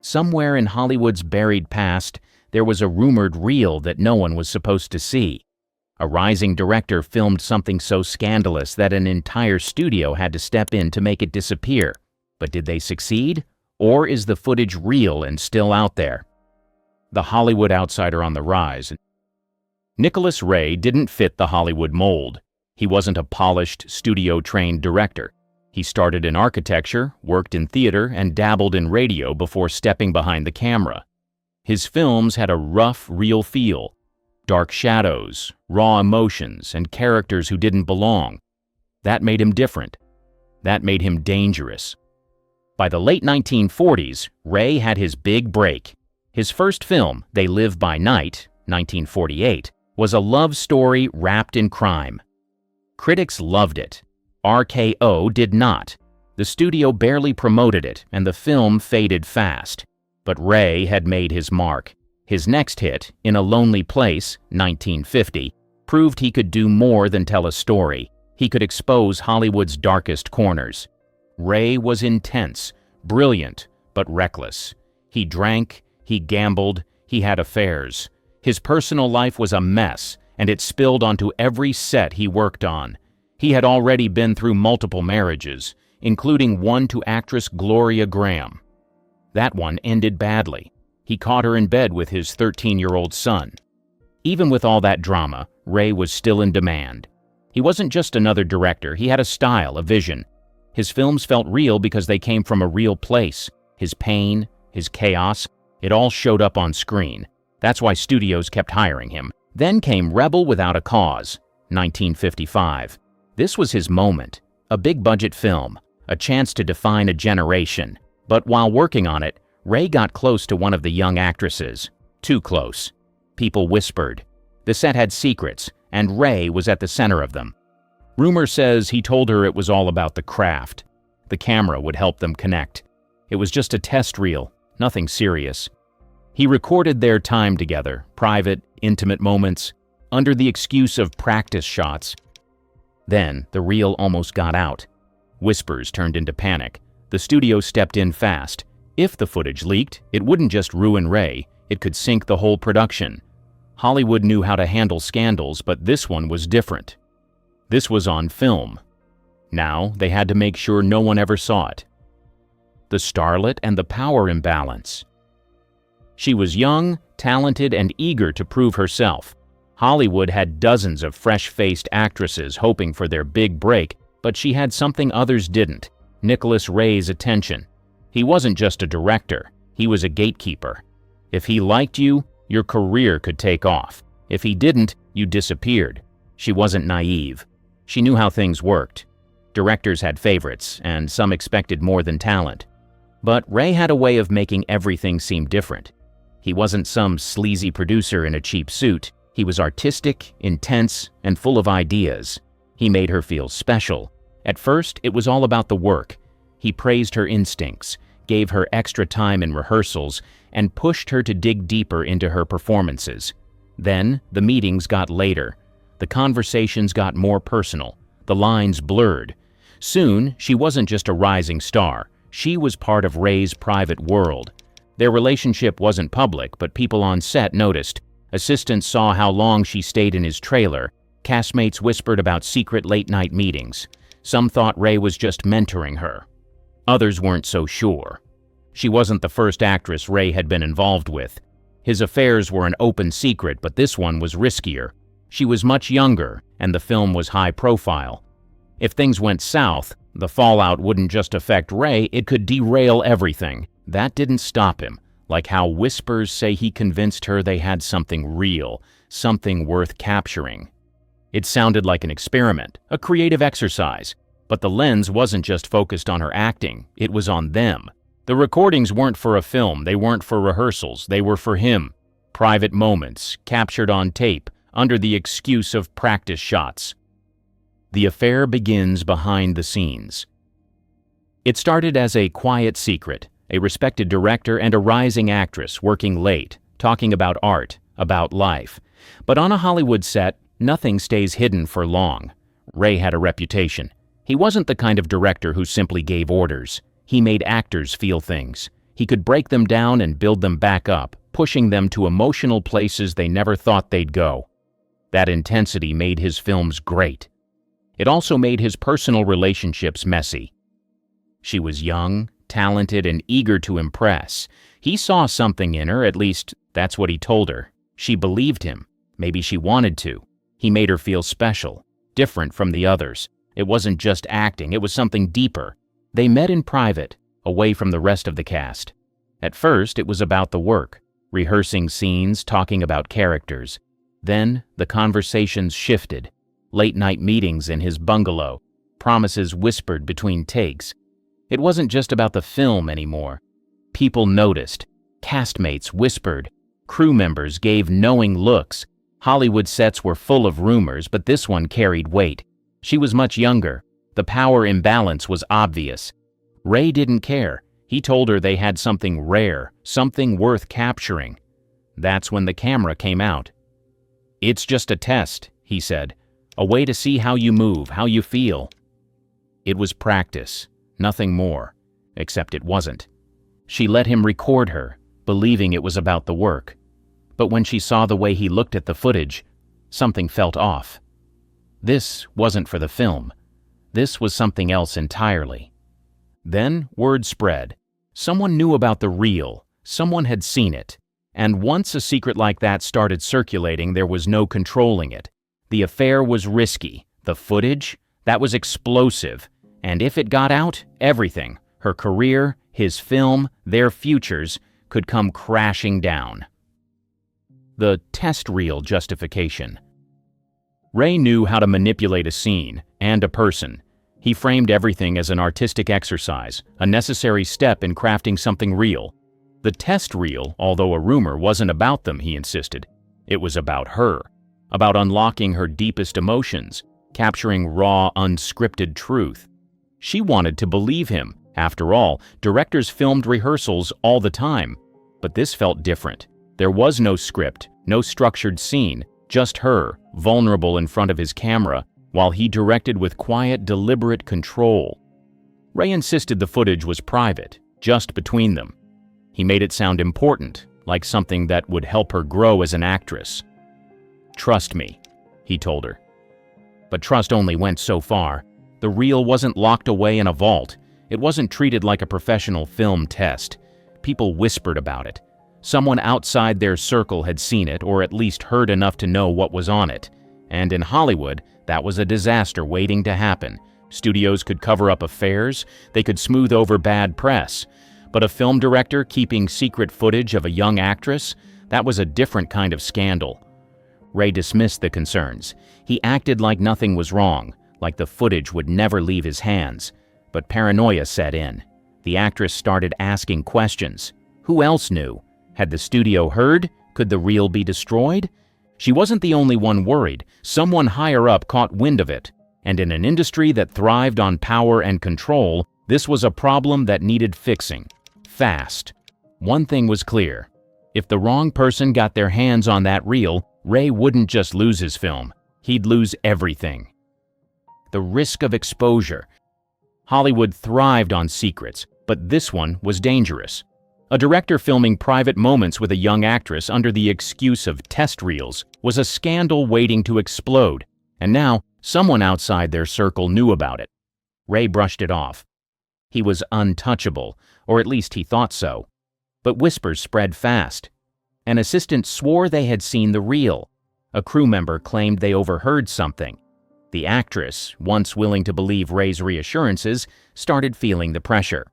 Somewhere in Hollywood's buried past, there was a rumored reel that no one was supposed to see. A rising director filmed something so scandalous that an entire studio had to step in to make it disappear. But did they succeed? Or is the footage real and still out there? The Hollywood outsider on the rise. Nicholas Ray didn't fit the Hollywood mold. He wasn't a polished, studio-trained director. He started in architecture, worked in theater, and dabbled in radio before stepping behind the camera. His films had a rough, real feel. Dark shadows, raw emotions, and characters who didn't belong. That made him different. That made him dangerous. By the late 1940s, Ray had his big break. His first film, They Live by Night, 1948, was a love story wrapped in crime. Critics loved it. RKO did not. The studio barely promoted it, and the film faded fast. But Ray had made his mark. His next hit, In a Lonely Place, 1950, proved he could do more than tell a story. He could expose Hollywood's darkest corners. Ray was intense, brilliant, but reckless. He drank, he gambled, he had affairs. His personal life was a mess, and it spilled onto every set he worked on. He had already been through multiple marriages, including one to actress Gloria Graham. That one ended badly. He caught her in bed with his 13-year-old son. Even with all that drama, Ray was still in demand. He wasn't just another director, he had a style, a vision. His films felt real because they came from a real place. His pain, his chaos, it all showed up on screen. That's why studios kept hiring him. Then came Rebel Without a Cause, 1955. This was his moment, a big-budget film, a chance to define a generation. But while working on it, Ray got close to one of the young actresses. Too close. People whispered. The set had secrets, and Ray was at the center of them. Rumor says he told her it was all about the craft. The camera would help them connect. It was just a test reel, nothing serious. He recorded their time together, private, intimate moments, under the excuse of practice shots. Then, the reel almost got out. Whispers turned into panic. The studio stepped in fast. If the footage leaked, it wouldn't just ruin Ray, it could sink the whole production. Hollywood knew how to handle scandals, but this one was different. This was on film. Now, they had to make sure no one ever saw it. The starlet and the power imbalance. She was young, talented, and eager to prove herself. Hollywood had dozens of fresh-faced actresses hoping for their big break, but she had something others didn't: Nicholas Ray's attention. He wasn't just a director, he was a gatekeeper. If he liked you, your career could take off. If he didn't, you disappeared. She wasn't naive. She knew how things worked. Directors had favorites, and some expected more than talent. But Ray had a way of making everything seem different. He wasn't some sleazy producer in a cheap suit. He was artistic, intense, and full of ideas. He made her feel special. At first, it was all about the work. He praised her instincts, gave her extra time in rehearsals, and pushed her to dig deeper into her performances. Then, the meetings got later. The conversations got more personal. The lines blurred. Soon, she wasn't just a rising star. She was part of Ray's private world. Their relationship wasn't public, but people on set noticed. Assistants saw how long she stayed in his trailer. Castmates whispered about secret late-night meetings. Some thought Ray was just mentoring her. Others weren't so sure. She wasn't the first actress Ray had been involved with. His affairs were an open secret, but this one was riskier. She was much younger, and the film was high profile. If things went south, the fallout wouldn't just affect Ray, it could derail everything. That didn't stop him, like how whispers say he convinced her they had something real, something worth capturing. It sounded like an experiment, a creative exercise, but the lens wasn't just focused on her acting, it was on them. The recordings weren't for a film, they weren't for rehearsals, they were for him. Private moments, captured on tape, under the excuse of practice shots. The affair begins behind the scenes. It started as a quiet secret, a respected director and a rising actress working late, talking about art, about life. But on a Hollywood set, nothing stays hidden for long. Ray had a reputation. He wasn't the kind of director who simply gave orders. He made actors feel things. He could break them down and build them back up, pushing them to emotional places they never thought they'd go. That intensity made his films great. It also made his personal relationships messy. She was young, talented, and eager to impress. He saw something in her, at least that's what he told her. She believed him. Maybe she wanted to. He made her feel special, different from the others. It wasn't just acting, it was something deeper. They met in private, away from the rest of the cast. At first, it was about the work, rehearsing scenes, talking about characters. Then, the conversations shifted. Late-night meetings in his bungalow, promises whispered between takes. It wasn't just about the film anymore. People noticed. Castmates whispered. Crew members gave knowing looks. Hollywood sets were full of rumors, but this one carried weight. She was much younger. The power imbalance was obvious. Ray didn't care. He told her they had something rare, something worth capturing. That's when the camera came out. "It's just a test," he said. "A way to see how you move, how you feel." It was practice, nothing more, except it wasn't. She let him record her, believing it was about the work. But when she saw the way he looked at the footage, something felt off. This wasn't for the film. This was something else entirely. Then word spread. Someone knew about the reel. Someone had seen it. And once a secret like that started circulating, there was no controlling it. The affair was risky. The footage, that was explosive. And if it got out, everything, her career, his film, their futures, could come crashing down. The test reel justification. Ray knew how to manipulate a scene and a person. He framed everything as an artistic exercise, a necessary step in crafting something real. The test reel, although a rumor, wasn't about them, he insisted. It was about her, about unlocking her deepest emotions, capturing raw, unscripted truth. She wanted to believe him. After all, directors filmed rehearsals all the time. But this felt different. There was no script, no structured scene, just her, vulnerable in front of his camera, while he directed with quiet, deliberate control. Ray insisted the footage was private, just between them. He made it sound important, like something that would help her grow as an actress. "Trust me," he told her. But trust only went so far. The reel wasn't locked away in a vault. It wasn't treated like a professional film test. People whispered about it. Someone outside their circle had seen it, or at least heard enough to know what was on it. And in Hollywood, that was a disaster waiting to happen. Studios could cover up affairs, they could smooth over bad press. But a film director keeping secret footage of a young actress, that was a different kind of scandal. Ray dismissed the concerns. He acted like nothing was wrong, like the footage would never leave his hands. But paranoia set in. The actress started asking questions. Who else knew? Had the studio heard? Could the reel be destroyed? She wasn't the only one worried. Someone higher up caught wind of it. And in an industry that thrived on power and control, this was a problem that needed fixing. Fast. One thing was clear. If the wrong person got their hands on that reel, Ray wouldn't just lose his film. He'd lose everything. The risk of exposure. Hollywood thrived on secrets, but this one was dangerous. A director filming private moments with a young actress under the excuse of test reels was a scandal waiting to explode, and now someone outside their circle knew about it. Ray brushed it off. He was untouchable, or at least he thought so. But whispers spread fast. An assistant swore they had seen the reel. A crew member claimed they overheard something. The actress, once willing to believe Ray's reassurances, started feeling the pressure.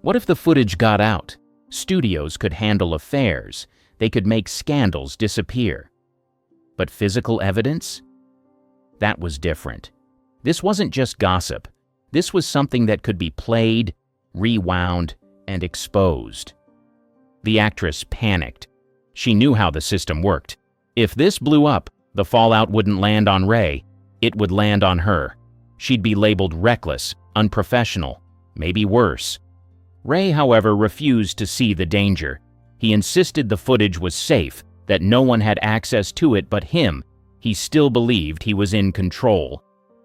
What if the footage got out? Studios could handle affairs. They could make scandals disappear. But physical evidence? That was different. This wasn't just gossip. This was something that could be played, rewound, and exposed. The actress panicked. She knew how the system worked. If this blew up, the fallout wouldn't land on Ray. It would land on her. She'd be labeled reckless, unprofessional, maybe worse. Ray, however, refused to see the danger. He insisted the footage was safe, that no one had access to it but him. He still believed he was in control.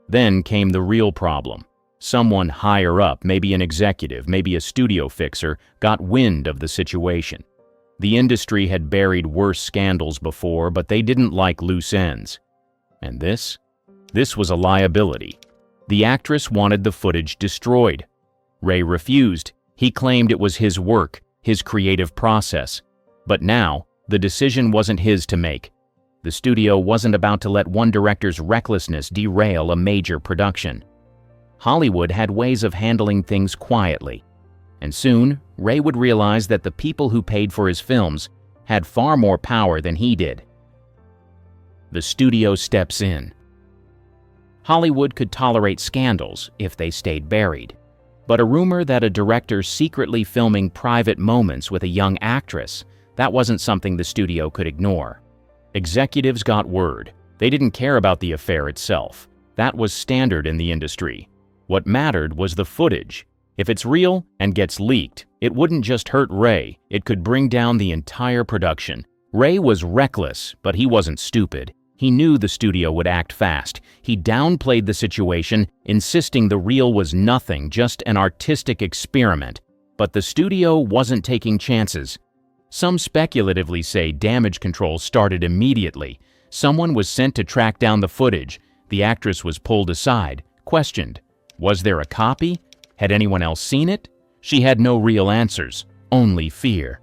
Then came the real problem. Someone higher up, maybe an executive, maybe a studio fixer, got wind of the situation. The industry had buried worse scandals before, but they didn't like loose ends. And this was a liability. The actress wanted the footage destroyed. Ray refused. He claimed it was his work, his creative process. But now, the decision wasn't his to make. The studio wasn't about to let one director's recklessness derail a major production. Hollywood had ways of handling things quietly. And soon, Ray would realize that the people who paid for his films had far more power than he did. The studio steps in. Hollywood could tolerate scandals if they stayed buried. But a rumor that a director secretly filming private moments with a young actress, that wasn't something the studio could ignore. Executives got word. They didn't care about the affair itself. That was standard in the industry. What mattered was the footage. If it's real and gets leaked, it wouldn't just hurt Ray, it could bring down the entire production. Ray was reckless, but he wasn't stupid. He knew the studio would act fast. He downplayed the situation, insisting the reel was nothing, just an artistic experiment. But the studio wasn't taking chances. Some speculatively say damage control started immediately. Someone was sent to track down the footage. The actress was pulled aside, questioned. Was there a copy? Had anyone else seen it? She had no real answers, only fear.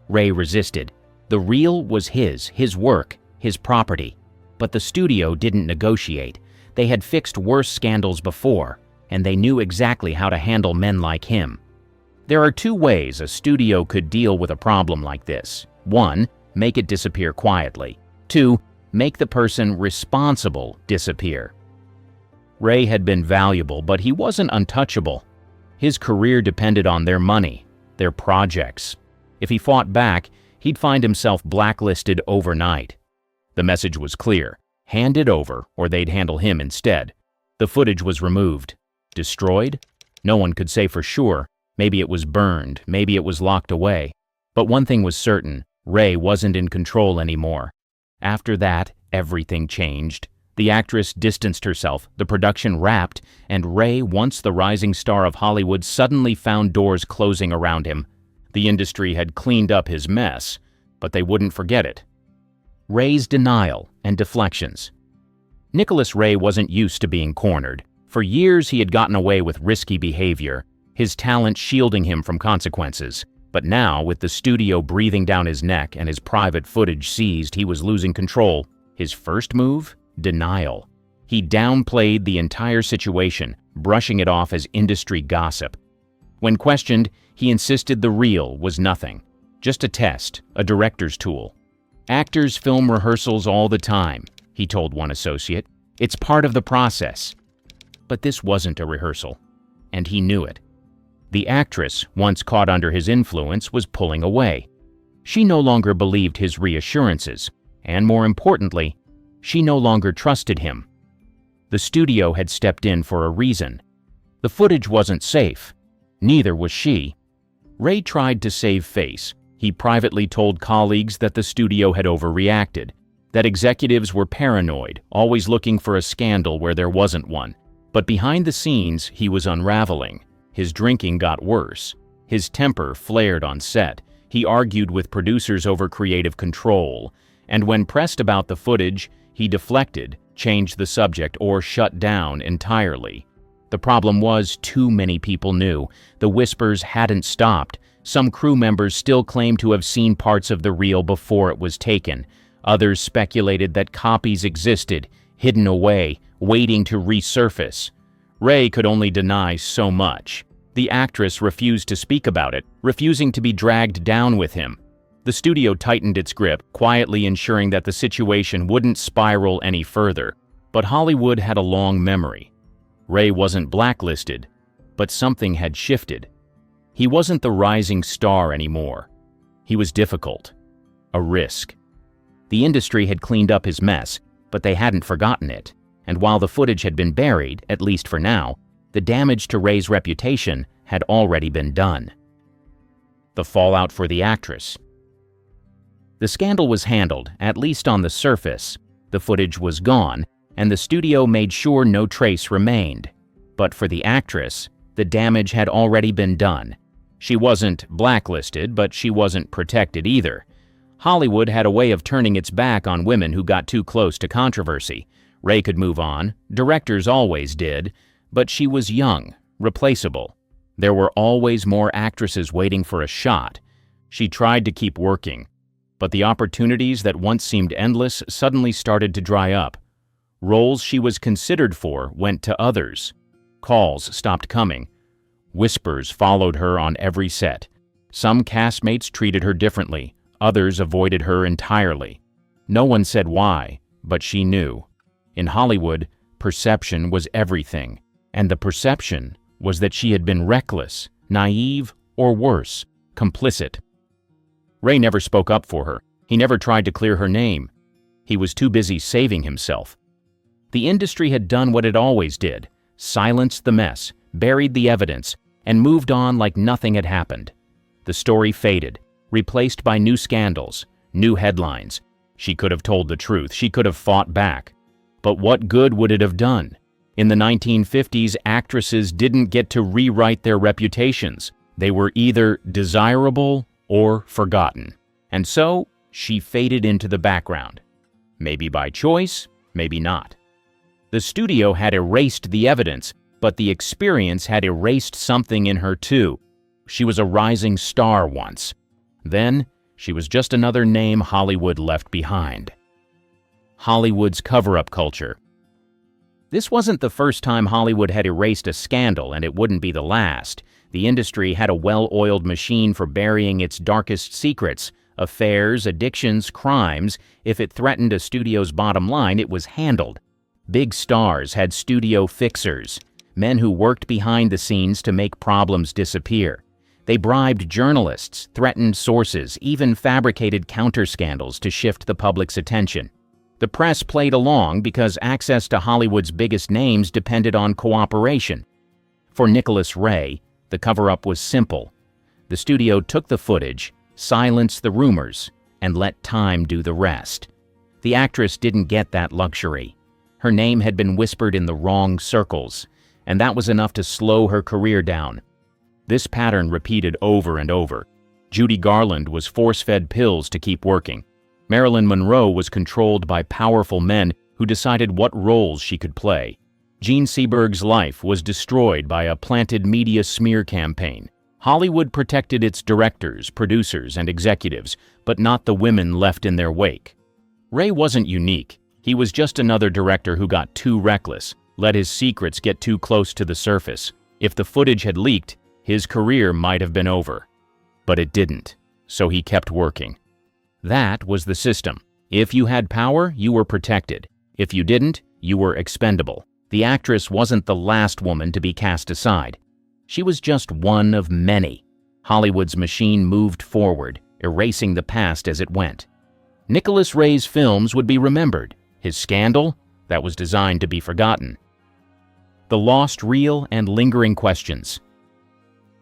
Ray resisted. The reel was his work, his property. But the studio didn't negotiate. They had fixed worse scandals before, and they knew exactly how to handle men like him. There are two ways a studio could deal with a problem like this. 1, make it disappear quietly. 2, make the person responsible disappear. Ray had been valuable, but he wasn't untouchable. His career depended on their money, their projects. If he fought back, he'd find himself blacklisted overnight. The message was clear. Hand it over, or they'd handle him instead. The footage was removed. Destroyed? No one could say for sure. Maybe it was burned, maybe it was locked away. But one thing was certain, Ray wasn't in control anymore. After that, everything changed. The actress distanced herself, the production wrapped, and Ray, once the rising star of Hollywood, suddenly found doors closing around him. The industry had cleaned up his mess, but they wouldn't forget it. Ray's denial and deflections. Nicholas Ray wasn't used to being cornered. For years he had gotten away with risky behavior, his talent shielding him from consequences. But now, with the studio breathing down his neck and his private footage seized, he was losing control. His first move? Denial. He downplayed the entire situation, brushing it off as industry gossip. When questioned, he insisted the reel was nothing. Just a test, a director's tool. Actors film rehearsals all the time, he told one associate. It's part of the process. But this wasn't a rehearsal, and he knew it. The actress, once caught under his influence, was pulling away. She no longer believed his reassurances, and more importantly, she no longer trusted him. The studio had stepped in for a reason. The footage wasn't safe. Neither was she. Ray tried to save face. He privately told colleagues that the studio had overreacted, that executives were paranoid, always looking for a scandal where there wasn't one. But behind the scenes, he was unraveling. His drinking got worse. His temper flared on set. He argued with producers over creative control. And when pressed about the footage, he deflected, changed the subject, or shut down entirely. The problem was too many people knew. The whispers hadn't stopped. Some crew members still claimed to have seen parts of the reel before it was taken. Others speculated that copies existed, hidden away, waiting to resurface. Ray could only deny so much. The actress refused to speak about it, refusing to be dragged down with him. The studio tightened its grip, quietly ensuring that the situation wouldn't spiral any further. But Hollywood had a long memory. Ray wasn't blacklisted, but something had shifted. He wasn't the rising star anymore. He was difficult. A risk. The industry had cleaned up his mess, but they hadn't forgotten it. And while the footage had been buried, at least for now, the damage to Ray's reputation had already been done. The fallout for the actress. The scandal was handled, at least on the surface. The footage was gone, and the studio made sure no trace remained. But for the actress, the damage had already been done. She wasn't blacklisted, but she wasn't protected either. Hollywood had a way of turning its back on women who got too close to controversy. Ray could move on, directors always did, but she was young, replaceable. There were always more actresses waiting for a shot. She tried to keep working, but the opportunities that once seemed endless suddenly started to dry up. Roles she was considered for went to others. Calls stopped coming. Whispers followed her on every set. Some castmates treated her differently. Others avoided her entirely. No one said why, but she knew. In Hollywood, perception was everything, and the perception was that she had been reckless, naive, or worse, complicit. Ray never spoke up for her. He never tried to clear her name. He was too busy saving himself. The industry had done what it always did, silenced the mess, buried the evidence, and moved on like nothing had happened. The story faded, replaced by new scandals, new headlines. She could have told the truth. She could have fought back. But what good would it have done? In the 1950s, actresses didn't get to rewrite their reputations. They were either desirable or forgotten. And so, she faded into the background. Maybe by choice, maybe not. The studio had erased the evidence, but the experience had erased something in her too. She was a rising star once. Then, she was just another name Hollywood left behind. Hollywood's cover-up culture. This wasn't the first time Hollywood had erased a scandal, and it wouldn't be the last. The industry had a well-oiled machine for burying its darkest secrets, affairs, addictions, crimes. If it threatened a studio's bottom line, it was handled. Big stars had studio fixers, men who worked behind the scenes to make problems disappear. They bribed journalists, threatened sources, even fabricated counter-scandals to shift the public's attention. The press played along because access to Hollywood's biggest names depended on cooperation. For Nicholas Ray, the cover-up was simple. The studio took the footage, silenced the rumors, and let time do the rest. The actress didn't get that luxury. Her name had been whispered in the wrong circles, and that was enough to slow her career down. This pattern repeated over and over. Judy Garland was force-fed pills to keep working. Marilyn Monroe was controlled by powerful men who decided what roles she could play. Gene Seberg's life was destroyed by a planted media smear campaign. Hollywood protected its directors, producers, and executives, but not the women left in their wake. Ray wasn't unique. He was just another director who got too reckless, let his secrets get too close to the surface. If the footage had leaked, his career might have been over. But it didn't, so he kept working. That was the system. If you had power, you were protected. If you didn't, you were expendable. The actress wasn't the last woman to be cast aside. She was just one of many. Hollywood's machine moved forward, erasing the past as it went. Nicholas Ray's films would be remembered. His scandal, that was designed to be forgotten. The lost reel and lingering questions.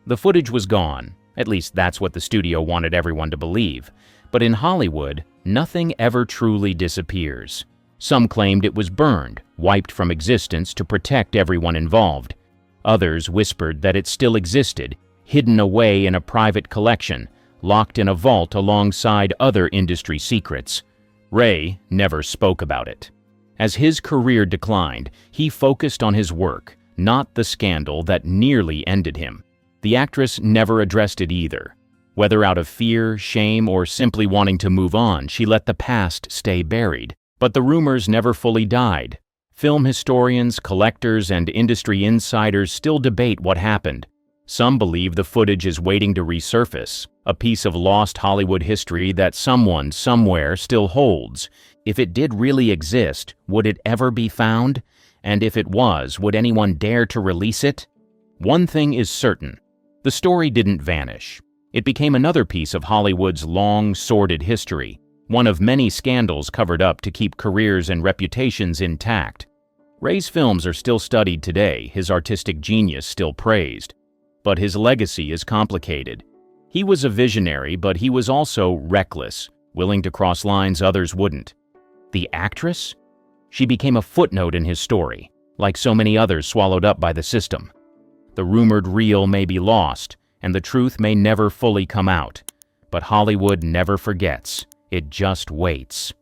The footage was gone. At least that's what the studio wanted everyone to believe. But in Hollywood, nothing ever truly disappears. Some claimed it was burned, wiped from existence to protect everyone involved. Others whispered that it still existed, hidden away in a private collection, locked in a vault alongside other industry secrets. Ray never spoke about it. As his career declined, he focused on his work, not the scandal that nearly ended him. The actress never addressed it either. Whether out of fear, shame, or simply wanting to move on, she let the past stay buried. But the rumors never fully died. Film historians, collectors, and industry insiders still debate what happened. Some believe the footage is waiting to resurface, a piece of lost Hollywood history that someone, somewhere, still holds. If it did really exist, would it ever be found? And if it was, would anyone dare to release it? One thing is certain. The story didn't vanish. It became another piece of Hollywood's long, sordid history, one of many scandals covered up to keep careers and reputations intact. Ray's films are still studied today, his artistic genius still praised. But his legacy is complicated. He was a visionary, but he was also reckless, willing to cross lines others wouldn't. The actress? She became a footnote in his story, like so many others swallowed up by the system. The rumored reel may be lost, and the truth may never fully come out. But Hollywood never forgets. It just waits.